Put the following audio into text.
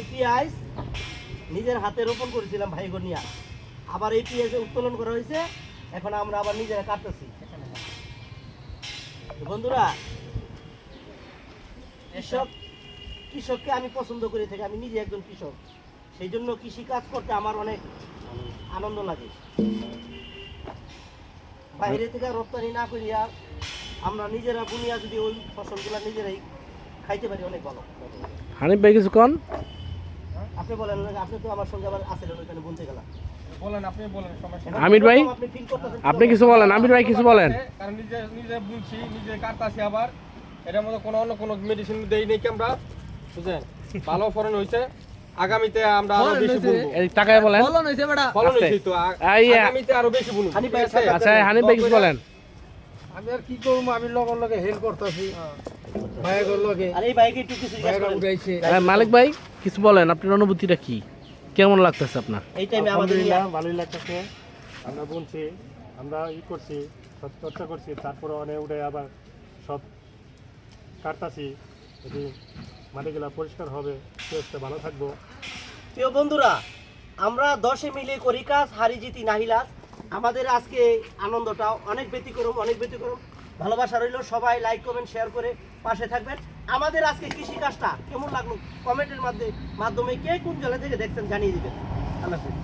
এই পেঁয়াজ নিজের হাতে রোপণ করেছিলাম ভাইগো নিয়া, আবার এই পেঁয়াজে উত্তোলন করা হয়েছে, এখন আমরা আবার নিজেরা কাটতেছি। বন্ধুরা, কৃষককে আমি পছন্দ করে থাকি, আমি নিজে একজন কৃষক, সেই জন্য কৃষি কাজ করতে আমার অনেক আনন্দ লাগে। বাইরে থেকে রপ্তানি না করিয়া আমরা নিজেরা বুনিয়া যদি ওই ফসলগুলো নিজেরাই খাইতে পারি, অনেক ভালো। হানিফ ভাই কিছু কন? আপনি বলেন, আপনি তো আমার সঙ্গে আবার আসলেন ওইখানে বুনতে গেলাম। বলেন, আপনি বলেন, সমস্যা নেই। আমির ভাই আপনি ফিল করতেছেন, আপনি কিছু বলেন, আমির ভাই কিছু বলেন। কারণ নিজে বুনছি, নিজে কাটতাছি, আবার এটার মধ্যে অন্য কোনো মেডিসিন দেই নাই কি আমরা, বুঝছেন? ভালো ফলন হয়েছে, আগামীতে আমরা আরো বেশি বুনবো। এই টাকায় বলেন। ফলন হয়েছে তো আগামীতে আরো বেশি বুনবো। হানিফ ভাই, আচ্ছা হানিফ ভাই কিছু বলেন। আমি আর কি করবো, আমি লগে হেল্প করতেছি ভাইয়ের লগে। আর এই বাইকে একটু কিছু জিজ্ঞাসা করেন। উঠাইছে মালিক ভাই কিছু বলেন, আপনার অনুভূতিটা কি, কেমন লাগতেছে আপনার? এই টাইমে আমাদের আলহামদুলিল্লাহ ভালোই লাগতেছে। আমরা বুনছি, আমরা করছি, সব চর্চা করছি, তারপরে অনেক উঠে আবার সব কাটতাছি। যদি মাটিগুলা পরিষ্কার হবে, সুস্থ ভালো থাকবো। প্রিয় বন্ধুরা, আমরা 10 মিলে করি কাজ, হারি জিতি নাহিলাস। আমাদের আজকে আনন্দটা অনেক ব্যতিক্রম। ভালোবাসা রইল, সবাই লাইক কমেন্ট শেয়ার করে পাশে থাকবেন। আমাদের আজকে কৃষি কাজটা কেমন লাগলো কমেন্টের মাধ্যমে কে কোন জেলা থেকে দেখছেন জানিয়ে দিবেন। আল্লাহ হাফেজ।